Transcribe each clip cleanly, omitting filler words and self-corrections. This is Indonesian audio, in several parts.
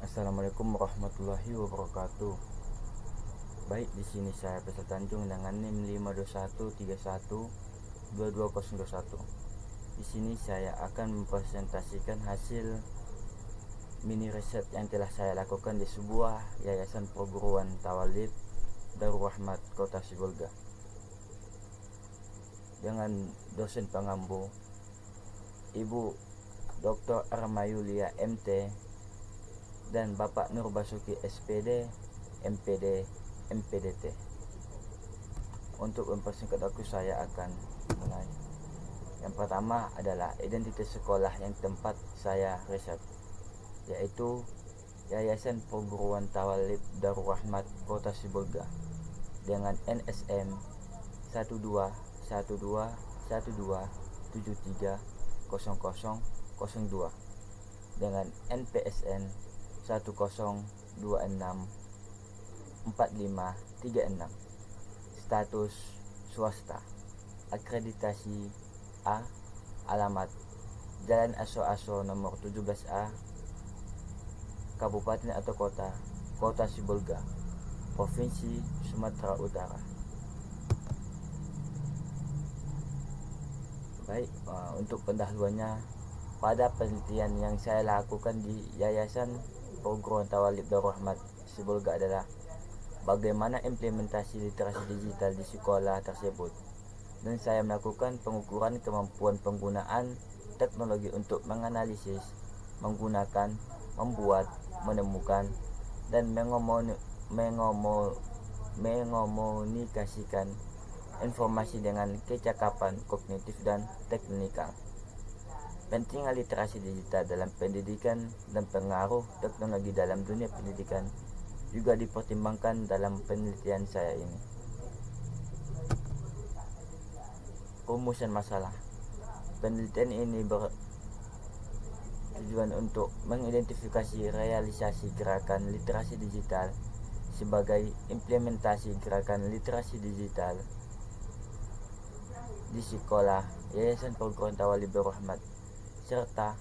Assalamualaikum warahmatullahi wabarakatuh. Baik, di sini saya Peser Tanjung dengan NIM 521312221. Di sini saya akan mempresentasikan hasil mini riset yang telah saya lakukan di sebuah yayasan perguruan Tawalib Darul Rahmat Kota Sibolga dengan dosen pengampu Ibu Dr. Armayulia MT dan Bapak Nur Basuki SPD, MPD, MPDT. Untuk mempersingkat waktu saya akan mulai. Yang pertama adalah identitas sekolah yang tempat saya riset, yaitu Yayasan Perguruan Tawalib Darul Rahmat Kota Sibolga dengan NSM 121212730002 dengan NPSN 10264536. Status swasta, akreditasi A, alamat Jalan Aso-Aso nomor 17A, Kabupaten atau Kota Kota Sibolga, Provinsi Sumatera Utara. Baik, untuk pendahuluannya, pada penelitian yang saya lakukan di Yayasan Perguruan Tawalib Darul Rahmat Sibolga adalah bagaimana implementasi literasi digital di sekolah tersebut, dan saya melakukan pengukuran kemampuan penggunaan teknologi untuk menganalisis, menggunakan, membuat, menemukan, dan mengomunikasikan informasi dengan kecakapan kognitif dan teknikal. Pentingnya literasi digital dalam pendidikan dan pengaruh teknologi dalam dunia pendidikan juga dipertimbangkan dalam penelitian saya ini. Rumusan masalah. Penelitian ini bertujuan untuk mengidentifikasi realisasi gerakan literasi digital sebagai implementasi gerakan literasi digital di sekolah Yayasan Perguruan Tawalib Darul Rahmat, serta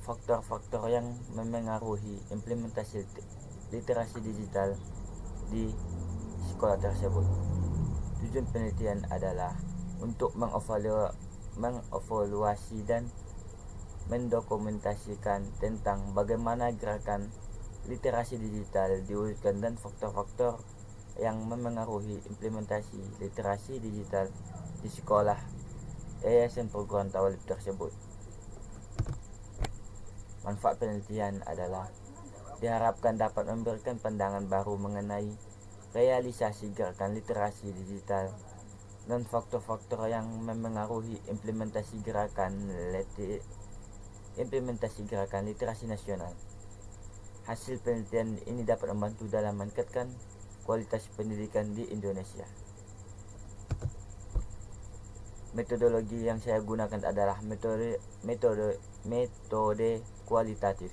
faktor-faktor yang memengaruhi implementasi literasi digital di sekolah tersebut. Tujuan penelitian adalah untuk mengevaluasi dan mendokumentasikan tentang bagaimana gerakan literasi digital diwujudkan dan faktor-faktor yang memengaruhi implementasi literasi digital di sekolah Yayasan Perguruan Tawalib tersebut. Manfaat penelitian adalah diharapkan dapat memberikan pandangan baru mengenai realisasi gerakan literasi digital dan faktor-faktor yang memengaruhi implementasi gerakan literasi nasional. Hasil penelitian ini dapat membantu dalam meningkatkan kualitas pendidikan di Indonesia. Metodologi yang saya gunakan adalah metode kualitatif.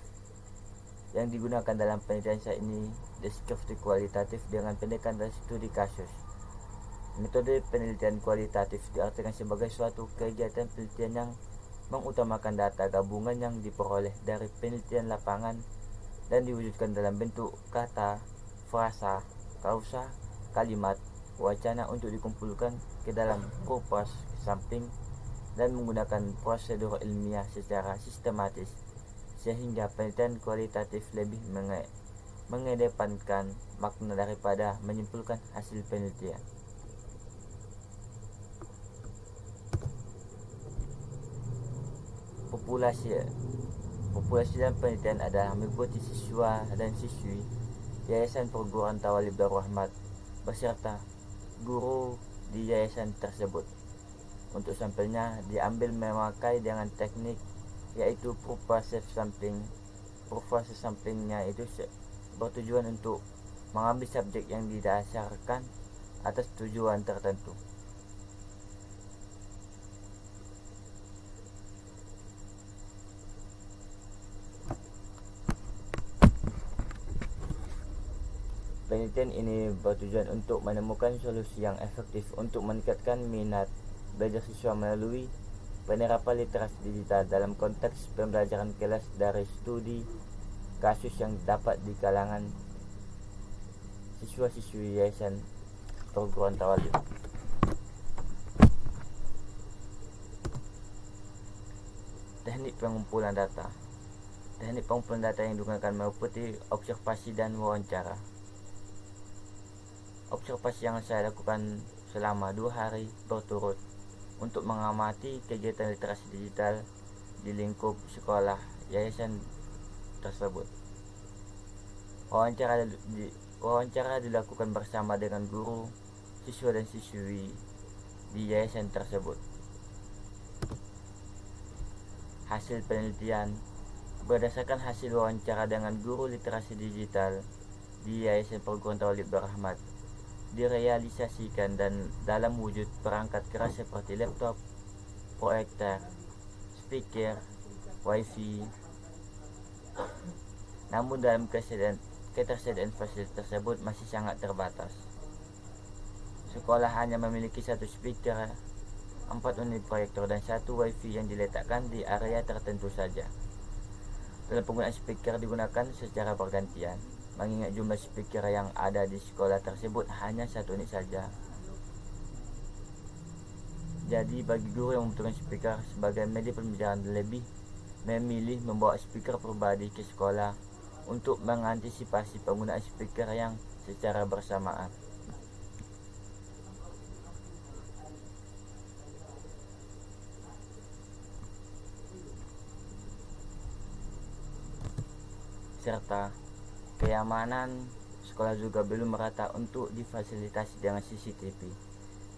Yang digunakan dalam penelitian saya ini deskripsi kualitatif dengan pendekatan studi kasus. Metode penelitian kualitatif diartikan sebagai suatu kegiatan penelitian yang mengutamakan data gabungan yang diperoleh dari penelitian lapangan dan diwujudkan dalam bentuk kata, frasa, kausa, kalimat, wacana untuk dikumpulkan ke dalam korpus samping dan menggunakan prosedur ilmiah secara sistematis, sehingga penelitian kualitatif lebih mengedepankan makna daripada menyimpulkan hasil penelitian. Populasi dalam penelitian adalah meliputi siswa dan siswi Yayasan Perguruan Tawalib Darul Rahmat beserta guru di yayasan tersebut. Untuk sampelnya diambil memakai dengan teknik yaitu purpose sampling. Purpose samplingnya itu bertujuan untuk mengambil subjek yang didasarkan atas tujuan tertentu. Penelitian ini bertujuan untuk menemukan solusi yang efektif untuk meningkatkan minat belajar siswa melalui penerapan literasi digital dalam konteks pembelajaran kelas dari studi kasus yang dapat di kalangan siswa-siswi yayasan perguruan tawalib. Teknik pengumpulan data. Teknik pengumpulan data yang digunakan meliputi observasi dan wawancara. Observasi yang saya lakukan selama 2 hari berturut untuk mengamati kegiatan literasi digital di lingkup sekolah yayasan tersebut. Wawancara dilakukan bersama dengan guru, siswa dan siswi di yayasan tersebut. Hasil penelitian. Berdasarkan hasil wawancara dengan guru literasi digital di Yayasan Perguruan Tawalib Rahmat, direalisasikan dan dalam wujud perangkat keras seperti laptop, proyektor, speaker, wifi. Namun dalam ketersediaan fasilitas tersebut masih sangat terbatas. Sekolah hanya memiliki 1 speaker, 4 unit proyektor dan 1 wifi yang diletakkan di area tertentu saja. Dalam penggunaan speaker digunakan secara bergantian, mengingat jumlah speaker yang ada di sekolah tersebut hanya 1 unit saja. Jadi bagi guru yang membutuhkan speaker sebagai media pembelajaran, lebih memilih membawa speaker pribadi ke sekolah untuk mengantisipasi penggunaan speaker yang secara bersamaan. Serta keamanan sekolah juga belum merata untuk difasilitasi dengan CCTV,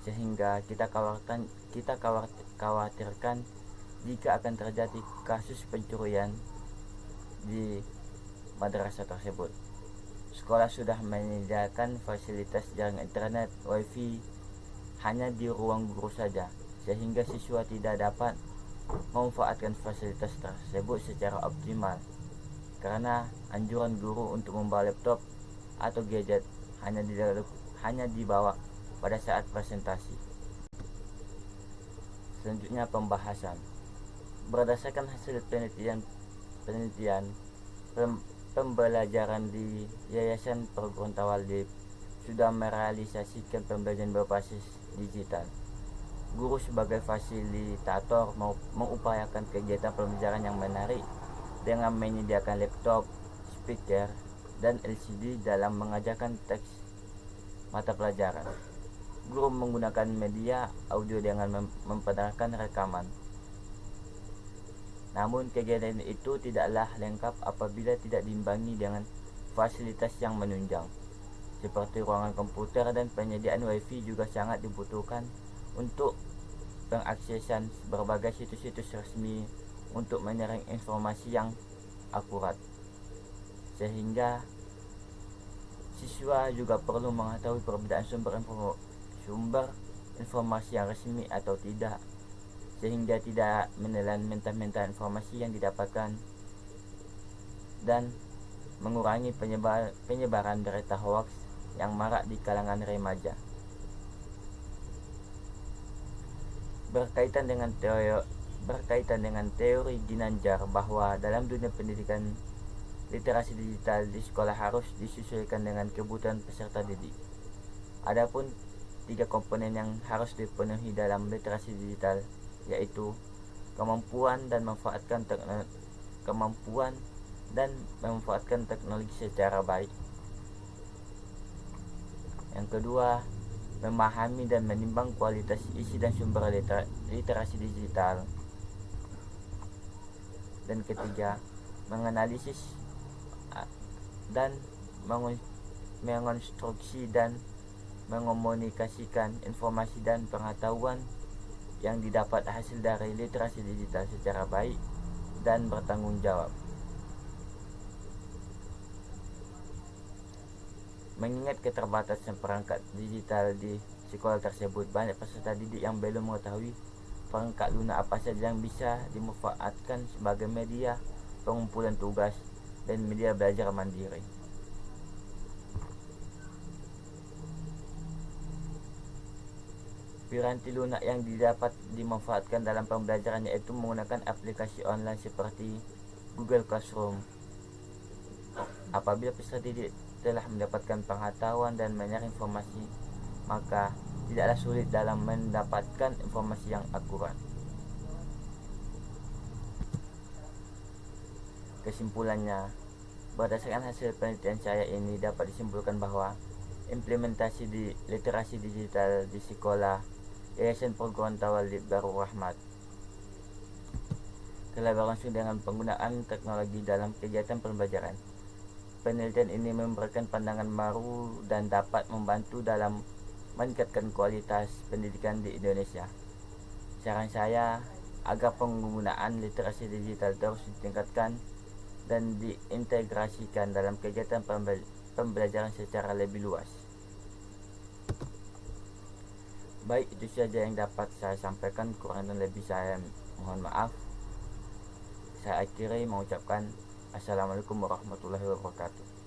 sehingga kita khawatirkan jika akan terjadi kasus pencurian di madrasah tersebut. Sekolah sudah menyediakan fasilitas jaringan internet, wifi hanya di ruang guru saja, sehingga siswa tidak dapat memanfaatkan fasilitas tersebut secara optimal. Karena anjuran guru untuk membawa laptop atau gadget hanya dibawa pada saat presentasi. Selanjutnya pembahasan. Berdasarkan hasil penelitian pembelajaran di Yayasan Perguruan Tawalib sudah merealisasikan pembelajaran berbasis digital. Guru sebagai fasilitator mengupayakan kegiatan pembelajaran yang menarik dengan menyediakan laptop, speaker, dan LCD dalam mengajarkan teks mata pelajaran. Guru menggunakan media audio dengan memperdengarkan rekaman. Namun kegiatan itu tidaklah lengkap apabila tidak diimbangi dengan fasilitas yang menunjang, seperti ruangan komputer dan penyediaan wifi juga sangat dibutuhkan untuk pengaksesan berbagai situs-situs resmi untuk menyerang informasi yang akurat, sehingga siswa juga perlu mengetahui perbedaan sumber informasi yang resmi atau tidak, sehingga tidak menelan mentah-mentah informasi yang didapatkan dan mengurangi penyebaran berita hoaks yang marak di kalangan remaja. Berkaitan dengan teori Ginanjar bahwa dalam dunia pendidikan, literasi digital di sekolah harus disesuaikan dengan kebutuhan peserta didik. Adapun 3 komponen yang harus dipenuhi dalam literasi digital, yaitu kemampuan dan memanfaatkan teknologi secara baik. Yang kedua, memahami dan menimbang kualitas isi dan sumber literasi digital. Dan ketiga, menganalisis dan mengonstruksi dan mengomunikasikan informasi dan pengetahuan yang didapat hasil dari literasi digital secara baik dan bertanggung jawab. Mengingat keterbatasan perangkat digital di sekolah tersebut, banyak peserta didik yang belum mengetahui perangkat lunak apa saja yang bisa dimanfaatkan sebagai media pengumpulan tugas dan media belajar mandiri. Piranti lunak yang didapat dimanfaatkan dalam pembelajaran yaitu menggunakan aplikasi online seperti Google Classroom, Apabila peserta didik telah mendapatkan pengetahuan dan banyak informasi, maka tidaklah sulit dalam mendapatkan informasi yang akurat. Kesimpulannya, berdasarkan hasil penelitian saya ini dapat disimpulkan bahwa implementasi di literasi digital di sekolah Yayasan Perguruan Tawalid Darul Rahmat telah berlangsung dengan penggunaan teknologi dalam kegiatan pembelajaran. Penelitian ini memberikan pandangan baru dan dapat membantu dalam meningkatkan kualitas pendidikan di Indonesia. Saran saya agar penggunaan literasi digital terus ditingkatkan dan diintegrasikan dalam kegiatan pembelajaran secara lebih luas. Baik, itu saja yang dapat saya sampaikan, kurang dan lebih saya mohon maaf. Saya akhiri mengucapkan Assalamualaikum warahmatullahi wabarakatuh.